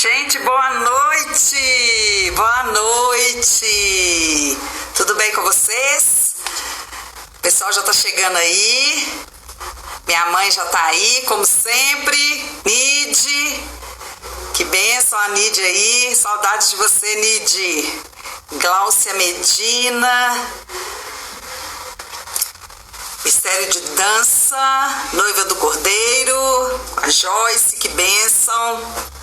Gente, boa noite! Boa noite! Tudo bem com vocês? O pessoal já tá chegando aí. Minha mãe já tá aí, como sempre. Nide. Que bênção a Nide aí. Saudades de você, Nide. Gláucia Medina. Mistério de Dança. Noiva do Cordeiro. A Joyce, que bênção.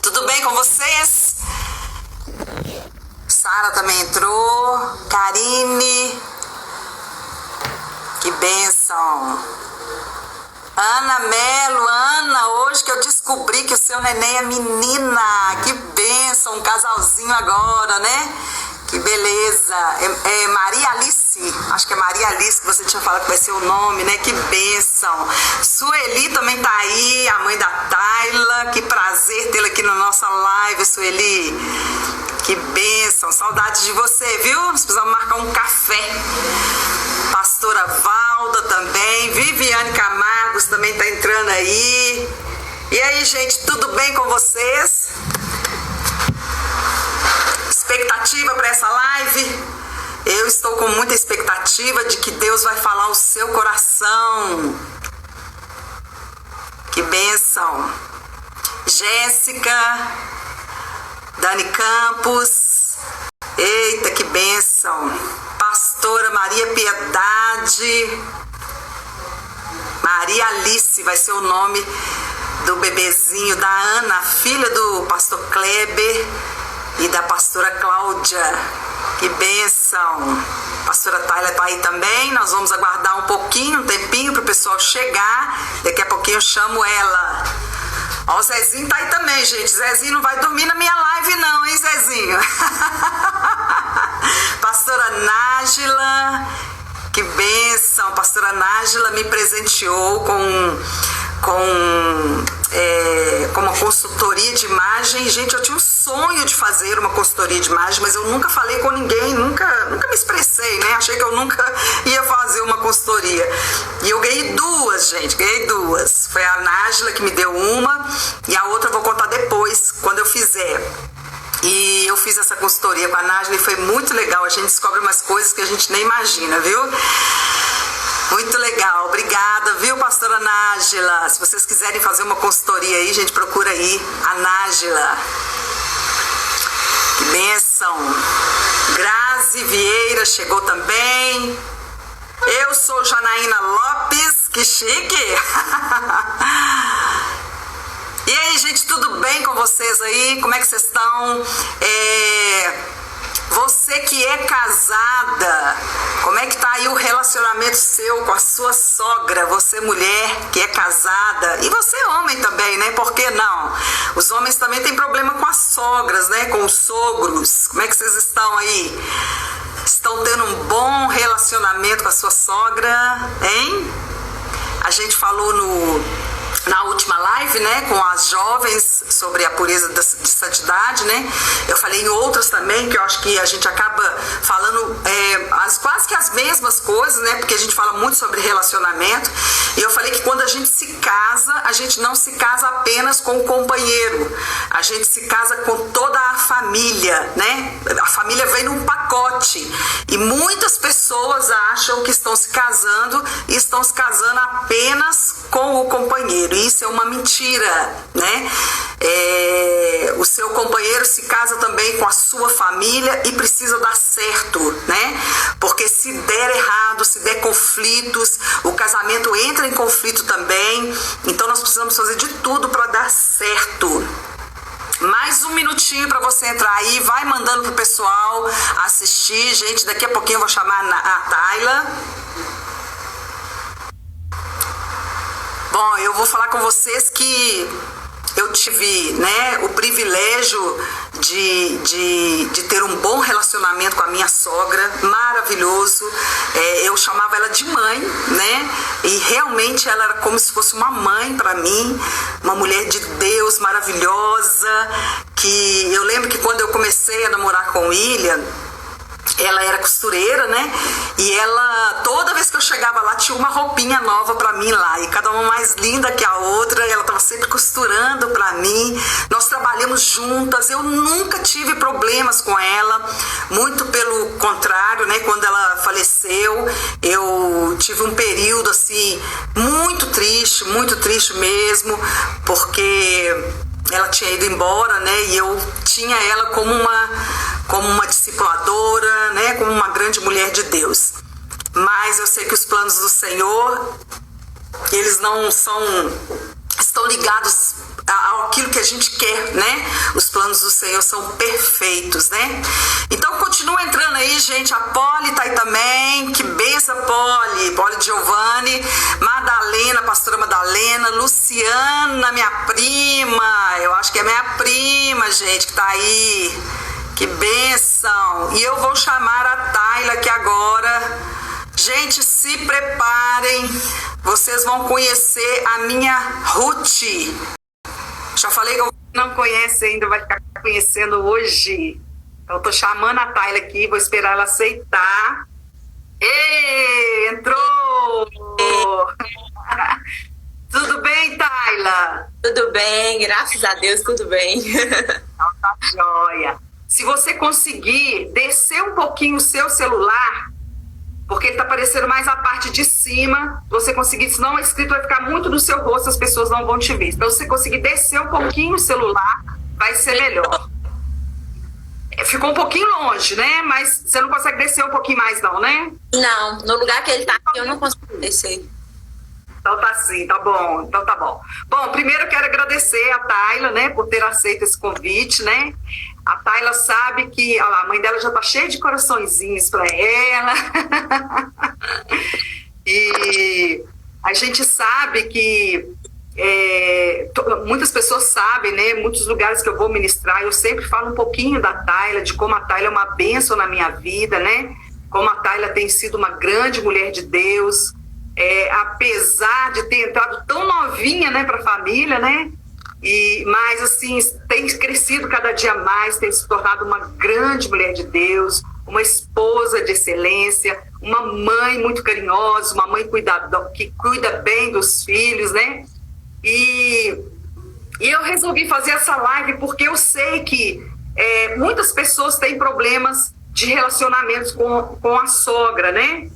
Tudo bem com vocês? Sara também entrou. Karine. Que bênção. Ana Melo, Ana, hoje que eu descobri que o seu neném é menina. Que bênção, um casalzinho agora, né? Que beleza. É Maria Alice, acho que é Maria Alice que você tinha falado que vai ser o nome, né? Que bênção. Sueli também tá aí, a mãe da Tayla. Que prazer tê-la aqui na nossa live, Sueli. Que bênção, saudades de você, viu? Nós precisamos marcar um café. Pastora Valda também, Viviane Camargos também tá entrando aí. E aí, gente, tudo bem com vocês? Expectativa para essa live? Eu estou com muita expectativa de que Deus vai falar o seu coração. Que bênção. Jéssica, Dani Campos, eita, que bênção. Pastora Maria Piedade, Maria Alice vai ser o nome do bebezinho da Ana, filha do pastor Kleber e da pastora Cláudia. Que bênção. Pastora Tayla tá aí também. Nós vamos aguardar um pouquinho, um tempinho para o pessoal chegar. Daqui a pouquinho eu chamo ela. Ó, o Zezinho tá aí também, gente. Zezinho não vai dormir na minha live não, hein, Zezinho? Pastora Nájila, que bênção. Pastora Nájila me presenteou com uma consultoria de imagem. Gente, eu tinha um sonho de fazer uma consultoria de imagem, mas eu nunca falei com ninguém, nunca me expressei, né? Achei que eu nunca ia fazer uma consultoria. E eu ganhei duas, gente, ganhei duas. Foi a Nájila que me deu uma e a outra eu vou contar depois, quando eu fizer. E eu fiz essa consultoria com a Nájila e foi muito legal. A gente descobre umas coisas que a gente nem imagina, viu? Muito legal, obrigada, viu, pastora Nájila? Se vocês quiserem fazer uma consultoria aí, gente, procura aí a Nájila. Que bênção. Grazi Vieira chegou também. Eu sou Janaína Lopes, que chique. E aí, gente, tudo bem com vocês aí? Como é que vocês estão? Você que é casada, como é que tá aí o relacionamento seu com a sua sogra? Você mulher que é casada, e você homem também, né? Por que não? Os homens também têm problema com as sogras, né? Com os sogros. Como é que vocês estão aí? Estão tendo um bom relacionamento com a sua sogra, hein? A gente falou na última live, né, com as jovens sobre a pureza de santidade, né? Eu falei em outras também, que eu acho que a gente acaba falando quase que as mesmas coisas, né? Porque a gente fala muito sobre relacionamento. E eu falei que quando a gente se casa, a gente não se casa apenas com o companheiro. A gente se casa com toda a família, né? A família vem num pacote. E muitas pessoas acham que estão se casando e estão se casando apenas com o companheiro. E isso é uma mentira, né? O seu companheiro se casa também com a sua família e precisa dar certo, né? Porque se der errado, se der conflitos, o casamento entra em conflito também. Então nós precisamos fazer de tudo para dar certo. Mais um minutinho para você entrar aí, vai mandando pro pessoal assistir, gente. Daqui a pouquinho eu vou chamar a Tayla. Bom, eu vou falar com vocês que eu tive, né, o privilégio de ter um bom relacionamento com a minha sogra, maravilhoso. Eu chamava ela de mãe, né? E realmente ela era como se fosse uma mãe para mim, uma mulher de Deus maravilhosa. Que eu lembro que quando eu comecei a namorar com o William, ela era costureira, né? E ela, toda vez que eu chegava lá, tinha uma roupinha nova pra mim lá. E cada uma mais linda que a outra. Ela tava sempre costurando pra mim. Nós trabalhamos trabalhamos juntas, eu nunca tive problemas com ela, muito pelo contrário, né? Quando ela faleceu, eu tive um período assim muito triste mesmo, porque ela tinha ido embora, né? E eu tinha ela como uma discipuladora, né? Como uma grande mulher de Deus. Mas eu sei que os planos do Senhor, eles não estão ligados àquilo que a gente quer, né? Os planos do Senhor são perfeitos, né? Então continua entrando aí, gente. A Poli tá aí também. Que benção, Poli Giovanni, Madalena, pastora Madalena, Luciana, minha prima. Eu acho que é minha prima, gente, que tá aí. Que benção. E eu vou chamar a Tayla aqui agora. Gente, se preparem, vocês vão conhecer a minha Ruth. Já falei que eu não conhece ainda, vai ficar conhecendo hoje. Então, eu tô chamando a Tayla aqui, vou esperar ela aceitar. Ei, entrou! Tudo bem, Tayla? Tudo bem, graças a Deus, tudo bem. Então, tá joia. Se você conseguir descer um pouquinho o seu celular, porque ele tá aparecendo mais a parte de cima, você conseguir, senão o escrito vai ficar muito no seu rosto, as pessoas não vão te ver. Então, se você conseguir descer um pouquinho o celular, vai ser melhor. Ficou um pouquinho longe, né? Mas você não consegue descer um pouquinho mais não, né? Não, no lugar que ele tá aqui eu não consigo descer. Então tá sim, tá bom. Então tá bom. Bom, primeiro eu quero agradecer a Tayla, né, por ter aceito esse convite, né? A Tayla sabe que a mãe dela já tá cheia de coraçõezinhos para ela. E a gente sabe que muitas pessoas sabem, né? Muitos lugares que eu vou ministrar, eu sempre falo um pouquinho da Tayla, de como a Tayla é uma bênção na minha vida, né? Como a Tayla tem sido uma grande mulher de Deus, apesar de ter entrado tão novinha, né, para a família, né? Mas assim, tem crescido cada dia mais, tem se tornado uma grande mulher de Deus, uma esposa de excelência, uma mãe muito carinhosa, uma mãe que cuida bem dos filhos, né? E eu resolvi fazer essa live porque eu sei que muitas pessoas têm problemas de relacionamentos com a sogra, né?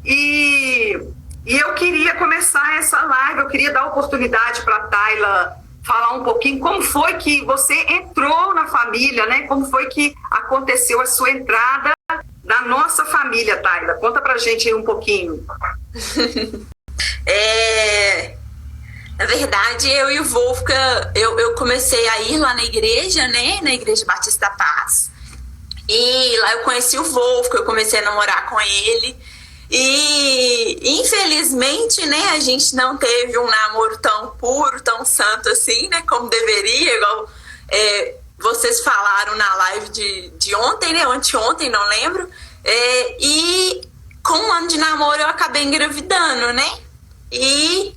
E eu queria começar essa live, eu queria dar oportunidade para a Tayla falar um pouquinho como foi que você entrou na família, né? Como foi que aconteceu a sua entrada na nossa família, Tayla. Conta pra gente aí um pouquinho. Na verdade, eu e o Wolfgang, eu comecei a ir lá na igreja, né? Na Igreja Batista da Paz. E lá eu conheci o Wolfgang, eu comecei a namorar com ele. E infelizmente, né, a gente não teve um namoro tão puro, tão santo assim, né, como deveria, igual vocês falaram na live de ontem, né, anteontem, não lembro. E com um ano de namoro eu acabei engravidando, né, e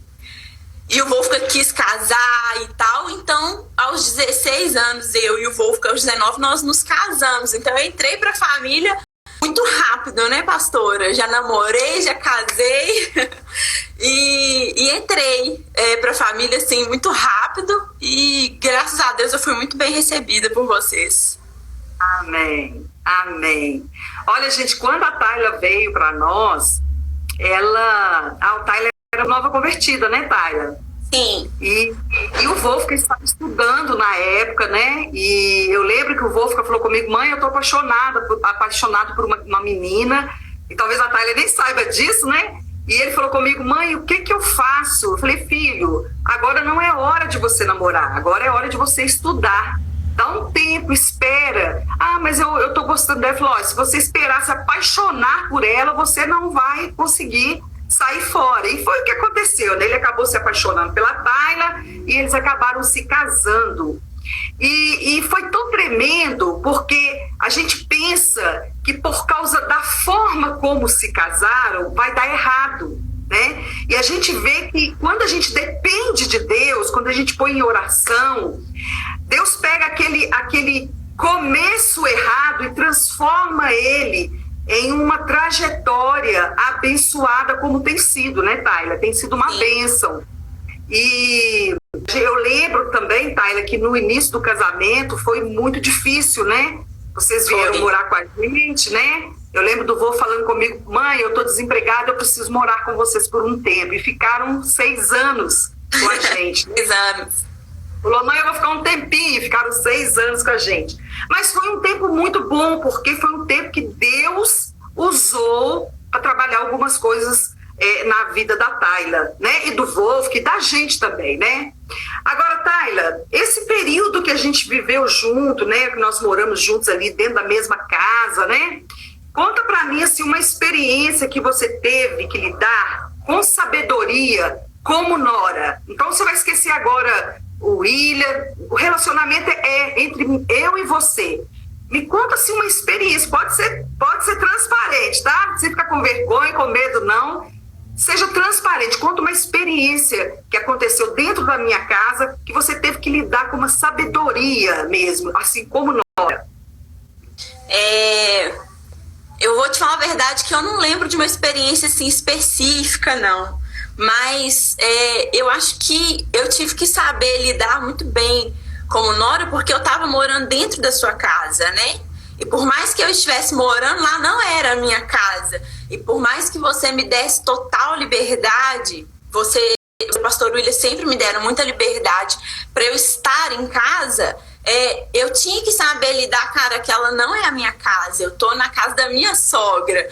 o Wolfgang quis casar e tal, então aos 16 anos, eu e o Wolfgang aos 19, nós nos casamos. Então eu entrei pra família muito rápido, né, pastora? Já namorei, já casei e entrei pra família, assim, muito rápido e graças a Deus eu fui muito bem recebida por vocês. Amém, amém. Olha, gente, quando a Tayla veio para nós, a Tayla era nova convertida, né, Tayla? Sim. E o Wolfgang estava estudando na época, né? E eu lembro que o Wolfgang falou comigo: mãe, eu tô apaixonado por uma menina, e talvez a Tayla nem saiba disso, né? E ele falou comigo: mãe, o que eu faço? Eu falei: filho, agora não é hora de você namorar, agora é hora de você estudar. Dá um tempo, espera. Ah, mas eu tô gostando dela. Ele falou: se você esperar se apaixonar por ela, você não vai conseguir sair fora. E foi o que aconteceu, né? Ele acabou se apaixonando pela Tayla e eles acabaram se casando. E foi tão tremendo, porque a gente pensa que por causa da forma como se casaram, vai dar errado, né? E a gente vê que quando a gente depende de Deus, quando a gente põe em oração, Deus pega aquele começo errado e transforma ele em uma trajetória abençoada, como tem sido, né, Tayla? Tem sido uma bênção. E eu lembro também, Tayla, Tayla, que no início do casamento foi muito difícil, né? Vocês vieram morar com a gente, né? Eu lembro do vô falando comigo, mãe, eu tô desempregada, eu preciso morar com vocês por um tempo. E ficaram 6 anos com a gente. 6 anos. Falou, mãe, eu vou ficar um tempinho. E ficaram 6 anos com a gente. Mas foi um tempo muito bom, porque foi um tempo que Deus usou para trabalhar algumas coisas na vida da Tayla, né? E do Wolf, e da gente também, né? Agora, Tayla, esse período que a gente viveu junto, né? Que nós moramos juntos ali dentro da mesma casa, né? Conta para mim, assim, uma experiência que você teve que lidar com sabedoria como nora. Então, você vai esquecer agora o William. O relacionamento é entre eu e você. Me conta, assim, uma experiência. Pode ser transparente, tá? Não precisa ficar com vergonha, com medo, não. Seja transparente. Conta uma experiência que aconteceu dentro da minha casa que você teve que lidar com uma sabedoria mesmo, assim como nora. Eu vou te falar a verdade que eu não lembro de uma experiência assim específica, não. Mas eu acho que eu tive que saber lidar muito bem como nora, porque eu estava morando dentro da sua casa, né? E por mais que eu estivesse morando lá, não era a minha casa. E por mais que você me desse total liberdade, o pastor William sempre me deram muita liberdade para eu estar em casa, eu tinha que saber lidar, cara, que ela não é a minha casa, eu tô na casa da minha sogra.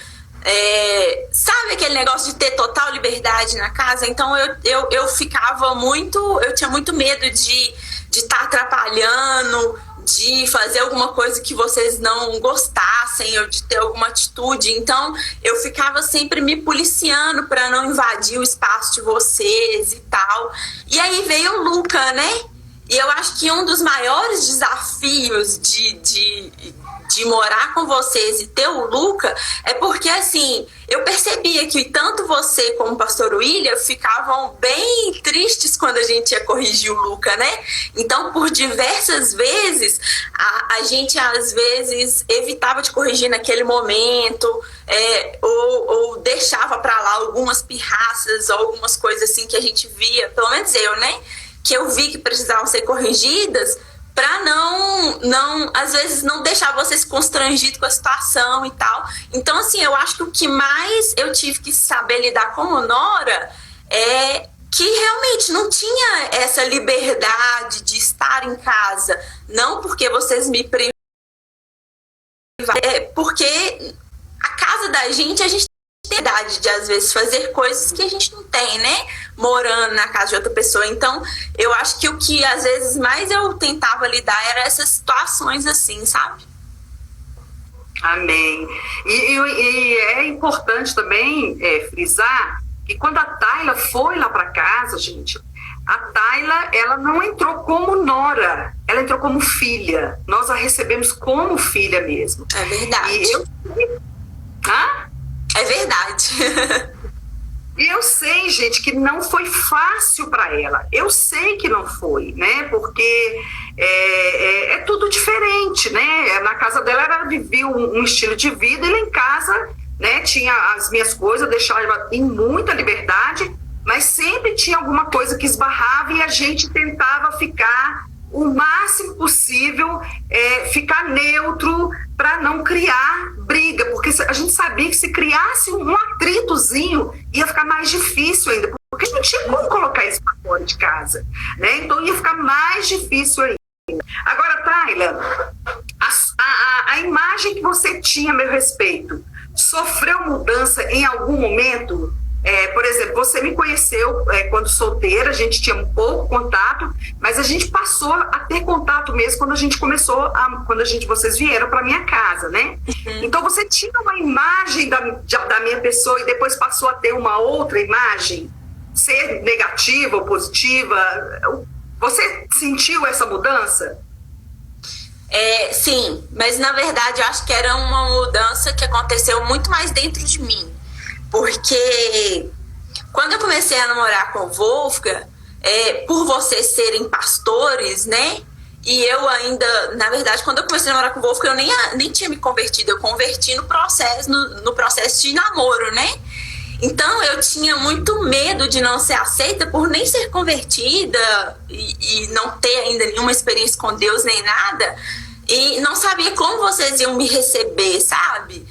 Sabe aquele negócio de ter total liberdade na casa? Então eu ficava muito, eu tinha muito medo de estar atrapalhando, de fazer alguma coisa que vocês não gostassem, ou de ter alguma atitude. Então eu ficava sempre me policiando para não invadir o espaço de vocês e tal. E aí veio o Luca, né? E eu acho que um dos maiores desafios de morar com vocês e ter o Luca é porque, assim, eu percebia que tanto você como o pastor William ficavam bem tristes quando a gente ia corrigir o Luca, né? Então, por diversas vezes, a gente, às vezes, evitava de corrigir naquele momento, ou deixava pra lá algumas pirraças ou algumas coisas assim que a gente via, pelo menos eu, né? Que eu vi que precisavam ser corrigidas, para não, às vezes, não deixar vocês constrangidos com a situação e tal. Então, assim, eu acho que o que mais eu tive que saber lidar como nora é que realmente não tinha essa liberdade de estar em casa. Não porque vocês me privaram, porque a casa da gente, a gente tem liberdade de, às vezes, fazer coisas que a gente não tem, né? Morando na casa de outra pessoa. Então, eu acho que o que, às vezes, mais eu tentava lidar era essas situações assim, sabe? Amém. E é importante também frisar que quando a Tayla foi lá para casa, gente, a Tayla, ela não entrou como nora, ela entrou como filha. Nós a recebemos como filha mesmo. É verdade. E eu... É verdade. E eu sei, gente, que não foi fácil para ela. Eu sei que não foi, né? Porque é tudo diferente, né? Na casa dela, ela vivia um estilo de vida, e lá em casa, né, tinha as minhas coisas, eu deixava ela em muita liberdade, mas sempre tinha alguma coisa que esbarrava e a gente tentava ficar o máximo possível, ficar neutro para não criar briga, porque a gente sabia que se criasse um atritozinho ia ficar mais difícil ainda, porque a gente não tinha como colocar isso para fora de casa, né? Então ia ficar mais difícil ainda. Agora, Tayla, a imagem que você tinha a meu respeito sofreu mudança em algum momento? Por exemplo, você me conheceu quando solteira, a gente tinha um pouco contato, mas a gente passou a ter contato mesmo quando a gente começou, vocês vieram para minha casa, né? Uhum. Então você tinha uma imagem da minha pessoa e depois passou a ter uma outra imagem, ser negativa ou positiva. Você sentiu essa mudança? Sim, mas na verdade eu acho que era uma mudança que aconteceu muito mais dentro de mim. Porque quando eu comecei a namorar com o Wolfgang, por vocês serem pastores, né? E eu ainda, na verdade, quando eu comecei a namorar com o Wolfgang, eu nem tinha me convertido. Eu converti no processo de namoro, né? Então eu tinha muito medo de não ser aceita por nem ser convertida e não ter ainda nenhuma experiência com Deus nem nada, e não sabia como vocês iam me receber, sabe?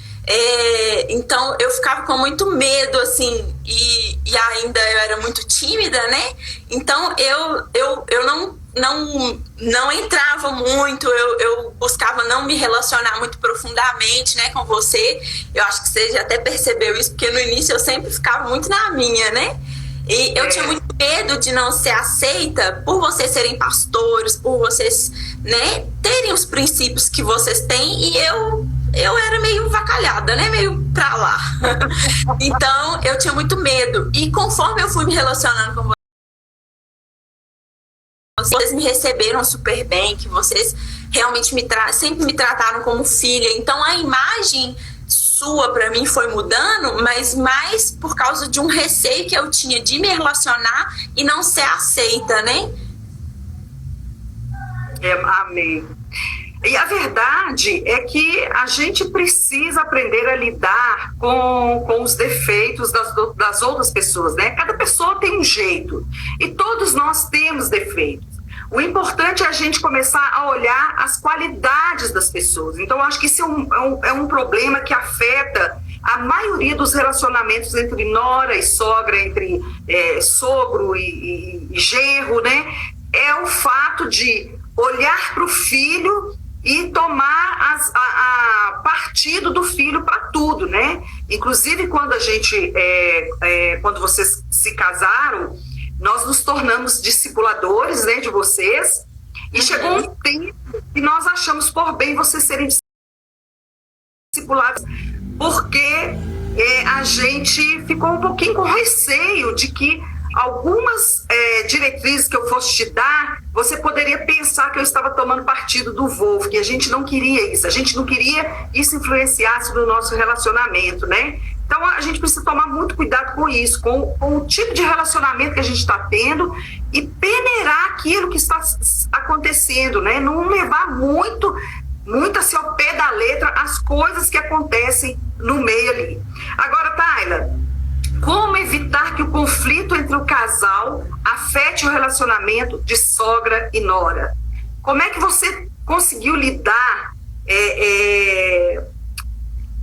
Então eu ficava com muito medo, assim, e ainda eu era muito tímida, né? Então eu não entrava muito, eu buscava não me relacionar muito profundamente, né, com você. Eu acho que você já até percebeu isso, porque no início eu sempre ficava muito na minha, né? E eu tinha muito medo de não ser aceita por vocês serem pastores, por vocês, né, terem os princípios que vocês têm, e eu era meio vacalhada, né? Meio pra lá. Então, eu tinha muito medo. E conforme eu fui me relacionando com vocês, me receberam super bem, que vocês realmente sempre me trataram como filha. Então, a imagem sua pra mim foi mudando, mas mais por causa de um receio que eu tinha de me relacionar e não ser aceita, né? Amém. E a verdade é que a gente precisa aprender a lidar com os defeitos das outras pessoas, né? Cada pessoa tem um jeito e todos nós temos defeitos. O importante é a gente começar a olhar as qualidades das pessoas. Então, eu acho que isso é um problema que afeta a maioria dos relacionamentos entre nora e sogra, entre sogro e genro, né? É o fato de olhar para o filho e tomar partido do filho para tudo, né? Inclusive, quando quando vocês se casaram, nós nos tornamos discipuladores, né, de vocês, e chegou um tempo que nós achamos por bem vocês serem discipulados, porque a gente ficou um pouquinho com receio de que algumas diretrizes que eu fosse te dar, você poderia pensar que eu estava tomando partido do Wolf, que a gente não queria isso, a gente não queria isso influenciasse no nosso relacionamento, né? Então a gente precisa tomar muito cuidado com isso, com o tipo de relacionamento que a gente está tendo e peneirar aquilo que está acontecendo, né? Não levar muito assim ao pé da letra as coisas que acontecem no meio ali. Agora, Tayla, como evitar que o conflito entre o casal afete o relacionamento de sogra e nora? Como é que você conseguiu lidar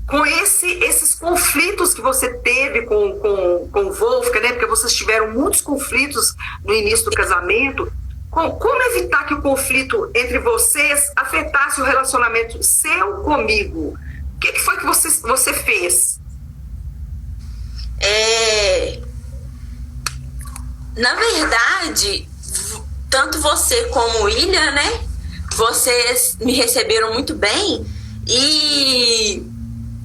com esses conflitos que você teve com o Wolfgang, né? Porque vocês tiveram muitos conflitos no início do casamento. Como evitar que o conflito entre vocês afetasse o relacionamento seu comigo? O que foi que você fez? Na verdade, tanto você como o William, né? Vocês me receberam muito bem e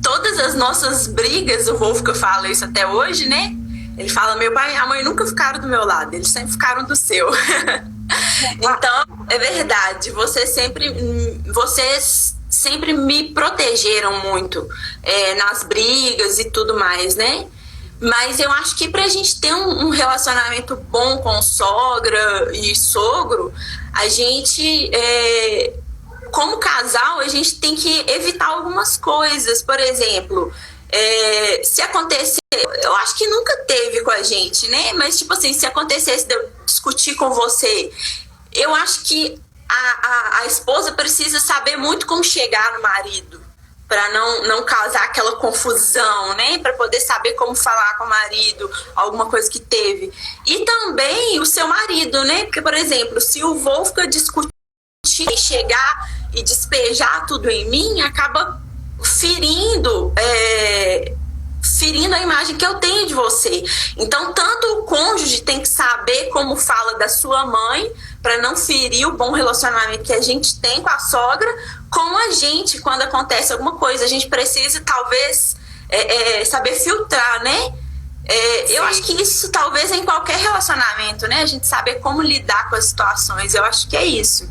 todas as nossas brigas, o Wolfgang fala isso até hoje, né? Ele fala, meu pai e minha mãe nunca ficaram do meu lado, eles sempre ficaram do seu. Então, é verdade, vocês sempre me protegeram muito nas brigas e tudo mais, né? Mas eu acho que pra gente ter um relacionamento bom com sogra e sogro, a gente, como casal, a gente tem que evitar algumas coisas. Por exemplo, se acontecer, eu acho que nunca teve com a gente, né? Mas, tipo assim, se acontecesse de eu discutir com você, eu acho que a esposa precisa saber muito como chegar no marido, para não causar aquela confusão, né? Para poder saber como falar com o marido, alguma coisa que teve. E também o seu marido, né? Porque, por exemplo, se o Wolfgang discutir, chegar e despejar tudo em mim, acaba ferindo a imagem que eu tenho de você. Então, tanto o cônjuge tem que saber como fala da sua mãe, para não ferir o bom relacionamento que a gente tem com a sogra, como a gente, quando acontece alguma coisa, a gente precisa, talvez, saber filtrar, né? Eu acho que isso, talvez, em qualquer relacionamento, né? A gente saber como lidar com as situações, eu acho que é isso.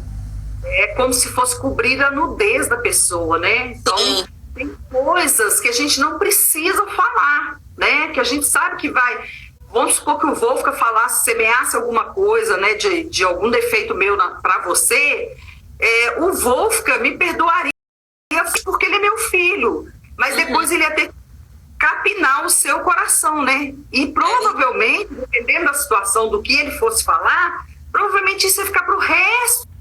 É como se fosse cobrir a nudez da pessoa, né? Então, sim, tem coisas que a gente não precisa falar, né? Que a gente sabe que vai... Vamos supor que o Wolfgang falasse, semeasse alguma coisa, né, de algum defeito meu para você, o Wolfgang me perdoaria porque ele é meu filho, mas depois ele ia ter que capinar o seu coração, né? E provavelmente, dependendo da situação, do que ele fosse falar, provavelmente isso ia ficar pro resto.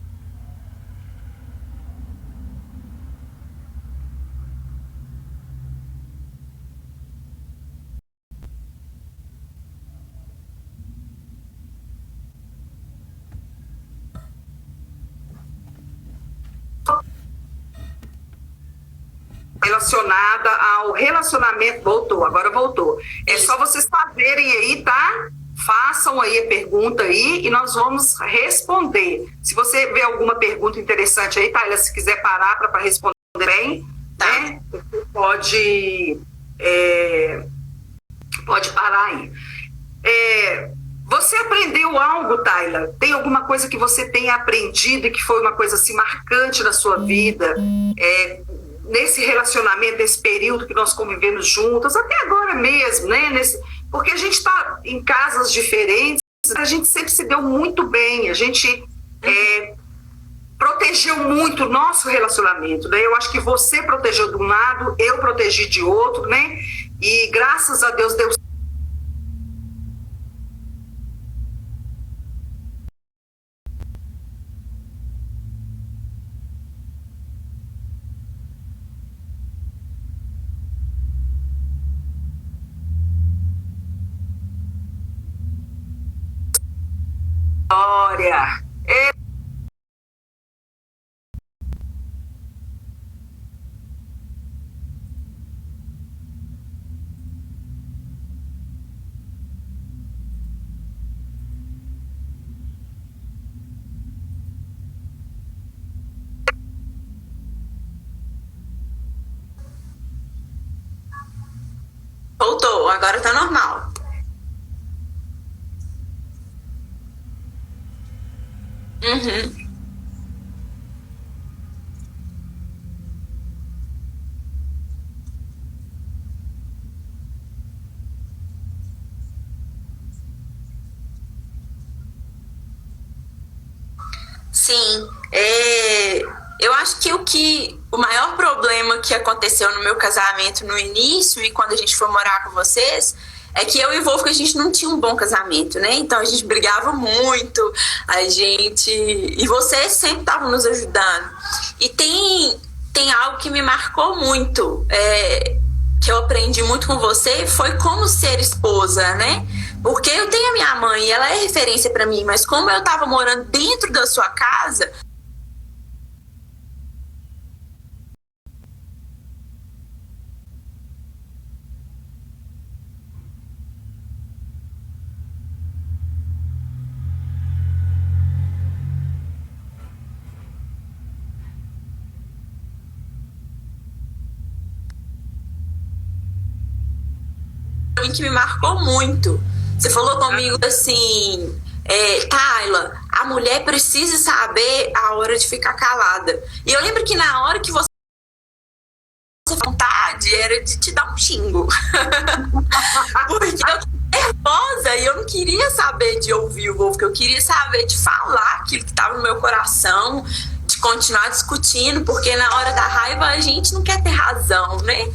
Relacionada ao relacionamento. Agora voltou. É só vocês fazerem aí, tá? Façam aí a pergunta aí e nós vamos responder. Se você vê alguma pergunta interessante aí, Tayla, se quiser parar para responder bem, né? Você pode parar aí. Você aprendeu algo, Tayla? Tem alguma coisa que você tenha aprendido e que foi uma coisa assim marcante na sua vida? Nesse relacionamento, nesse período que nós convivemos juntas, até agora mesmo, né? Porque a gente está em casas diferentes, a gente sempre se deu muito bem, a gente protegeu muito o nosso relacionamento, né? Eu acho que você protegeu de um lado, eu protegi de outro, né? E graças a Deus deu. Glória. Voltou, agora tá normal. Uhum. Sim, eu acho que o maior problema que aconteceu no meu casamento no início e quando a gente foi morar com vocês é que eu e o Wolf, a gente não tinha um bom casamento, né? Então a gente brigava muito, e vocês sempre estavam nos ajudando. E tem algo que me marcou muito, que eu aprendi muito com você, foi como ser esposa, né? Porque eu tenho a minha mãe, ela é referência para mim, mas como eu tava morando dentro da sua casa, que me marcou muito. Você falou comigo assim, Tayla, a mulher precisa saber a hora de ficar calada. E eu lembro que na hora que você vontade era de te dar um xingo. Porque eu tava nervosa e eu não queria saber de ouvir o Wolf, eu queria saber de falar aquilo que estava no meu coração, de continuar discutindo, porque na hora da raiva a gente não quer ter razão, né?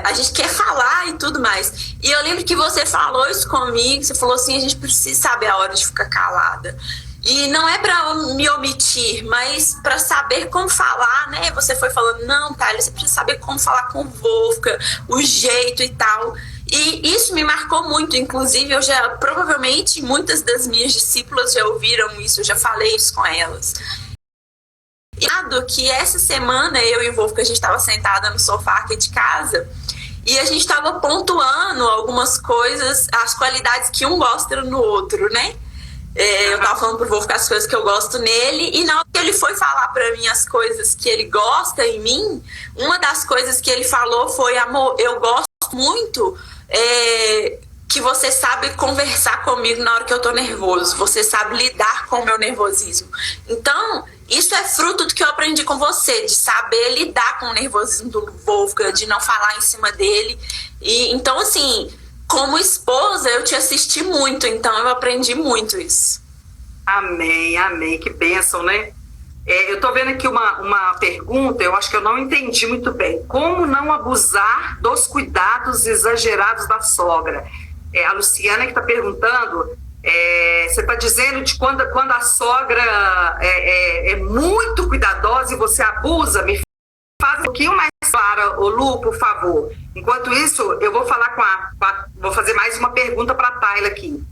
A gente quer falar e tudo mais. E eu lembro que você falou isso comigo, você falou assim, a gente precisa saber a hora de ficar calada. E não é para me omitir, mas para saber como falar, né? Você foi falando, não, Tayla, você precisa saber como falar com o Wolfgang, o jeito e tal. E isso me marcou muito, inclusive provavelmente muitas das minhas discípulas já ouviram isso, eu já falei isso com elas. Que essa semana eu e o Wolf, que a gente estava sentada no sofá aqui de casa e a gente estava pontuando algumas coisas, as qualidades que um gosta no outro, né? Eu tava falando pro Wolf as coisas que eu gosto nele, e na hora que ele foi falar pra mim as coisas que ele gosta em mim, uma das coisas que ele falou foi: amor, eu gosto muito que você sabe conversar comigo na hora que eu tô nervoso, você sabe lidar com o meu nervosismo. Então, isso é fruto do que eu aprendi com você, de saber lidar com o nervosismo do Wolfgang, de não falar em cima dele. E então, assim, como esposa, eu te assisti muito, então eu aprendi muito isso. Amém, amém, que bênção, né? Eu estou vendo aqui uma pergunta, eu acho que eu não entendi muito bem. Como não abusar dos cuidados exagerados da sogra? A Luciana que está perguntando, você está dizendo de quando a sogra é muito cuidadosa e você abusa? Me faz um pouquinho mais clara, ô Lu, por favor. Enquanto isso, eu vou falar vou fazer mais uma pergunta para a Tayla aqui.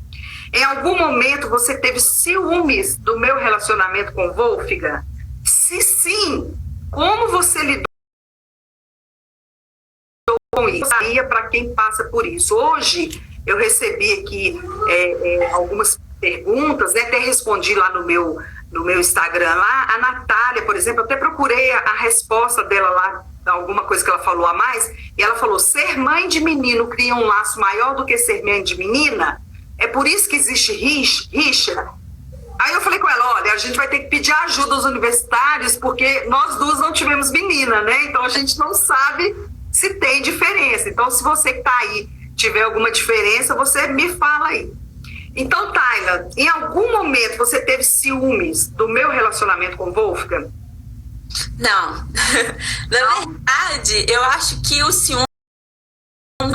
Em algum momento você teve ciúmes do meu relacionamento com o Wolfgang? Se sim, como você lidou com isso? Para quem passa por isso. Hoje eu recebi aqui algumas perguntas, né? Até respondi lá no meu Instagram. Lá, a Natália, por exemplo, eu até procurei a resposta dela lá, alguma coisa que ela falou a mais, e ela falou: ser mãe de menino cria um laço maior do que ser mãe de menina? É por isso que existe rixa? Aí eu falei com ela: olha, a gente vai ter que pedir ajuda aos universitários, porque nós duas não tivemos menina, né? Então a gente não sabe se tem diferença. Então, se você que está aí tiver alguma diferença, você me fala aí. Então, Tayla, em algum momento você teve ciúmes do meu relacionamento com o Wolfgang? Não. Na verdade, eu acho que o ciúme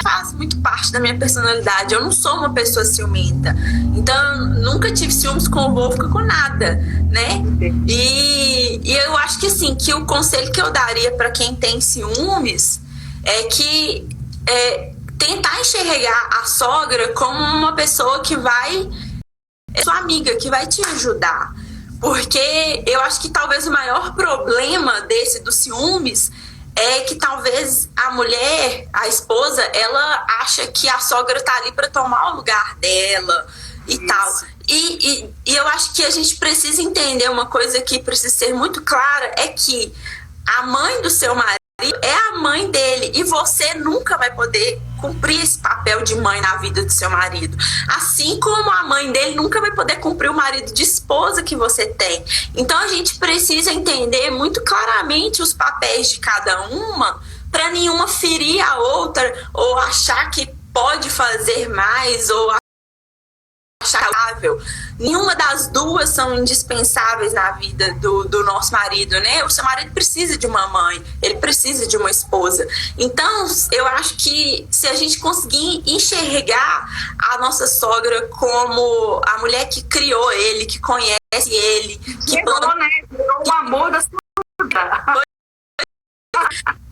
faz muito parte da minha personalidade. Eu não sou uma pessoa ciumenta. Então, nunca tive ciúmes com o Wolfgang, com nada, né? E eu acho que, assim, que o conselho que eu daria para quem tem ciúmes é que tentar enxergar a sogra como uma pessoa que sua amiga, que vai te ajudar. Porque eu acho que talvez o maior problema dos ciúmes é que talvez a mulher, a esposa, ela acha que a sogra tá ali para tomar o lugar dela e isso. Tal. E eu acho que a gente precisa entender uma coisa que precisa ser muito clara, é que a mãe do seu marido é a mãe dele e você nunca vai poder cumprir esse papel de mãe na vida do seu marido, assim como a mãe dele nunca vai poder cumprir o marido de esposa que você tem. Então a gente precisa entender muito claramente os papéis de cada uma para nenhuma ferir a outra ou achar que pode fazer mais ou achável. Nenhuma das duas são indispensáveis na vida do nosso marido, né? O seu marido precisa de uma mãe, ele precisa de uma esposa. Então, eu acho que se a gente conseguir enxergar a nossa sogra como a mulher que criou ele, que conhece ele, que virou o amor da sua vida,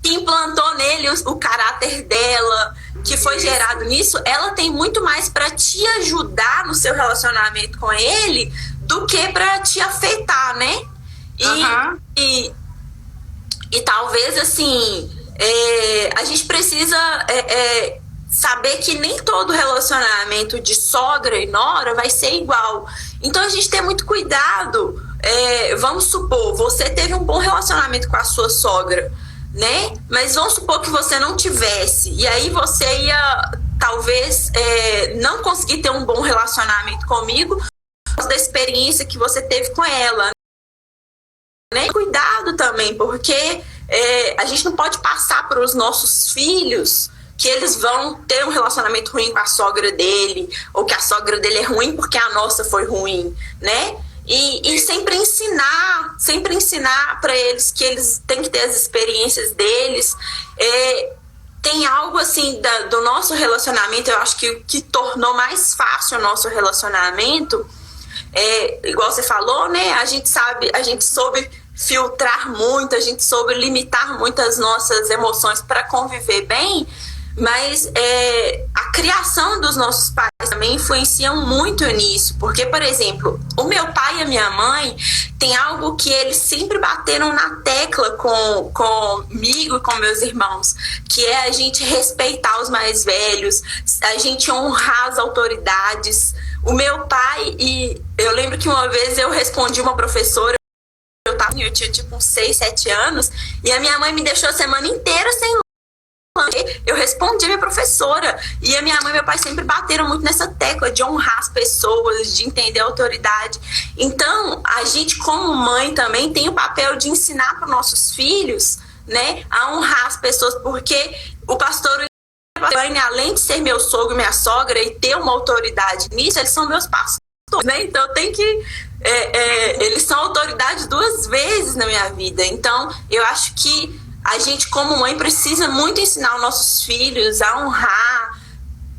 que implantou nele o caráter dela, que foi gerado nisso, ela tem muito mais para te ajudar no seu relacionamento com ele do que para te afetar, né? E talvez, assim, a gente precisa saber que nem todo relacionamento de sogra e nora vai ser igual. Então, a gente tem muito cuidado. Vamos supor, você teve um bom relacionamento com a sua sogra, né? Mas vamos supor que você não tivesse, e aí você ia talvez não conseguir ter um bom relacionamento comigo por causa da experiência que você teve com ela, né? Cuidado também, porque a gente não pode passar para os nossos filhos que eles vão ter um relacionamento ruim com a sogra dele, ou que a sogra dele é ruim porque a nossa foi ruim, né? E sempre ensinar para eles que eles têm que ter as experiências deles. Tem algo assim do nosso relacionamento, eu acho que tornou mais fácil o nosso relacionamento, igual você falou, né? A gente soube filtrar muito, a gente soube limitar muito as nossas emoções para conviver bem. Mas a criação dos nossos pais também influenciam muito nisso, porque, por exemplo, o meu pai e a minha mãe tem algo que eles sempre bateram na tecla comigo e com meus irmãos, que é a gente respeitar os mais velhos, a gente honrar as autoridades. O meu pai, e eu lembro que uma vez eu respondi uma professora, eu tinha tipo uns 6, 7 anos, e a minha mãe me deixou a semana inteira sem. Eu respondi a minha professora, e a minha mãe e meu pai sempre bateram muito nessa tecla de honrar as pessoas, de entender a autoridade. Então, a gente como mãe também tem o papel de ensinar para os nossos filhos, né, a honrar as pessoas, porque o pastor, além de ser meu sogro e minha sogra e ter uma autoridade nisso, eles são meus pastores, né? Então tem que eles são autoridade 2 vezes fases na minha vida. Então, eu acho que a gente, como mãe, precisa muito ensinar os nossos filhos a honrar,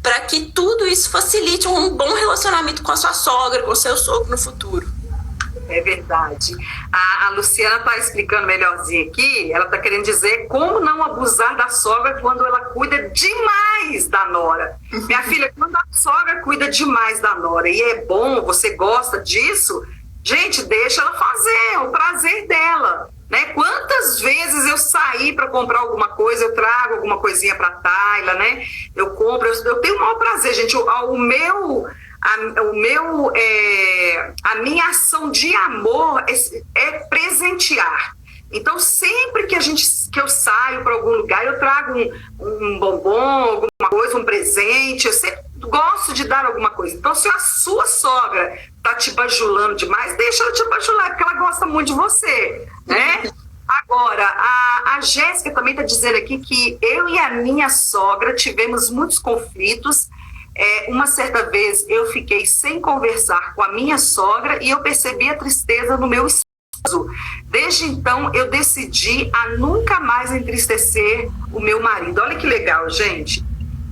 para que tudo isso facilite um bom relacionamento com a sua sogra, com o seu sogro no futuro. É verdade. A Luciana está explicando melhorzinho aqui, ela está querendo dizer como não abusar da sogra quando ela cuida demais da nora. Minha filha, quando a sogra cuida demais da nora e é bom, você gosta disso, gente, deixa ela fazer, é o prazer dela. Né? Quantas vezes eu saí para comprar alguma coisa, eu trago alguma coisinha para Tayla, né? Eu compro, eu tenho o maior prazer, gente. A minha ação de amor é presentear. Então, sempre que eu saio para algum lugar, eu trago um bombom, alguma coisa, um presente. Eu sempre gosto de dar alguma coisa. Então, se a sua sogra tá te bajulando demais, deixa ela te bajular, porque ela gosta muito de você, né? Agora, a Jéssica também está dizendo aqui que eu e a minha sogra tivemos muitos conflitos. Uma certa vez eu fiquei sem conversar com a minha sogra e eu percebi a tristeza no meu esposo. Desde então, eu decidi a nunca mais entristecer o meu marido. Olha que legal, gente.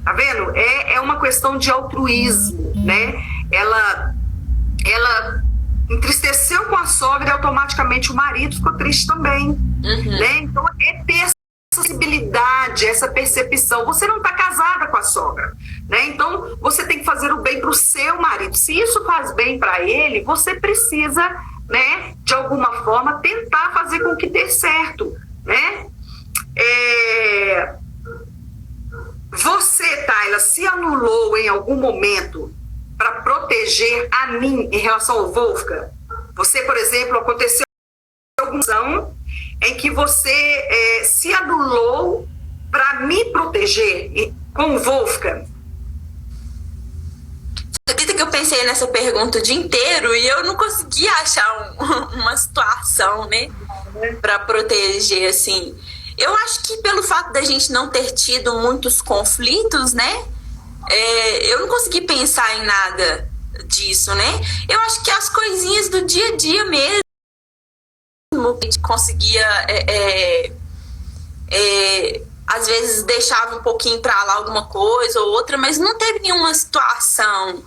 Tá vendo? É uma questão de altruísmo, né? Ela entristeceu com a sogra e automaticamente o marido ficou triste também. Né? Então, é ter essa sensibilidade, essa percepção. Você não está casada com a sogra, né? Então você tem que fazer o bem para o seu marido. Se isso faz bem para ele, você precisa, né, de alguma forma tentar fazer com que dê certo, né? Você, Tayla, se anulou em algum momento para proteger a mim em relação ao Wolfgang? Você, por exemplo, aconteceu alguma ação em que você se anulou para me proteger com o Wolfgang? Você acredita que eu pensei nessa pergunta o dia inteiro e eu não conseguia achar uma situação, né, para proteger, assim. Eu acho que pelo fato da gente não ter tido muitos conflitos, né, eu não consegui pensar em nada disso, né. Eu acho que as coisinhas do dia a dia mesmo, que a gente conseguia, às vezes deixava um pouquinho para lá alguma coisa ou outra, mas não teve nenhuma situação,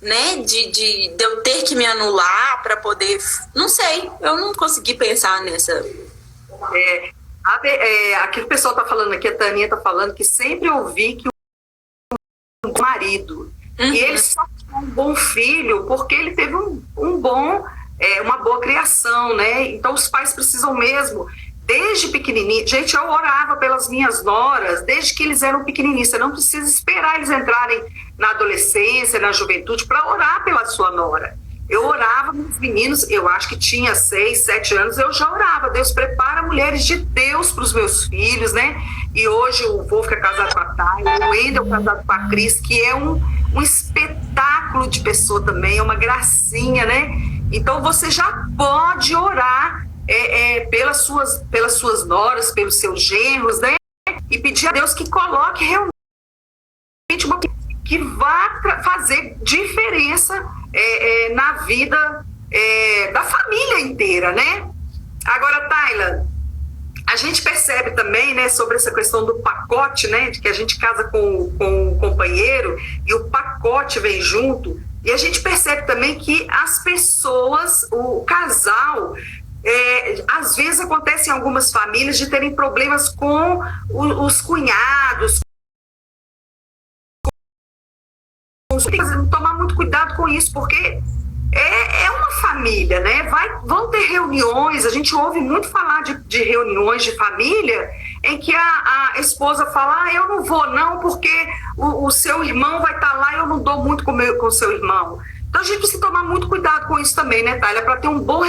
né, de eu ter que me anular para poder, não sei, eu não consegui pensar nessa. Aqui o pessoal está falando aqui, a Taninha está falando que sempre ouvi que o marido, e ele só foi um bom filho porque ele teve uma boa criação, né? Então os pais precisam mesmo, desde pequenininho. Gente, eu orava pelas minhas noras desde que eles eram pequenininhos. Você não precisa esperar eles entrarem na adolescência, na juventude, para orar pela sua nora. Eu orava nos meninos, eu acho que tinha 6, 7 anos, eu já orava. Deus, prepara mulheres de Deus para os meus filhos, né? E hoje o Wolfgang é casado com a Tayla, o Wendel casado com a Cris, que é um espetáculo de pessoa também, é uma gracinha, né? Então você já pode orar pelas suas noras, pelos seus genros, né? E pedir a Deus que coloque realmente uma que vá fazer diferença na vida da família inteira, né? Agora, Tayla, a gente percebe também, né, sobre essa questão do pacote, né, de que a gente casa com o companheiro e o pacote vem junto, e a gente percebe também que as pessoas, o casal, às vezes acontece em algumas famílias de terem problemas com os cunhados. Tem que tomar muito cuidado com isso, porque é uma família, né? Vão ter reuniões, a gente ouve muito falar de reuniões de família em que a esposa fala, eu não vou não, porque o seu irmão vai estar lá e eu não dou muito com o seu irmão. Então a gente precisa tomar muito cuidado com isso também, né, Tayla? Para ter um bom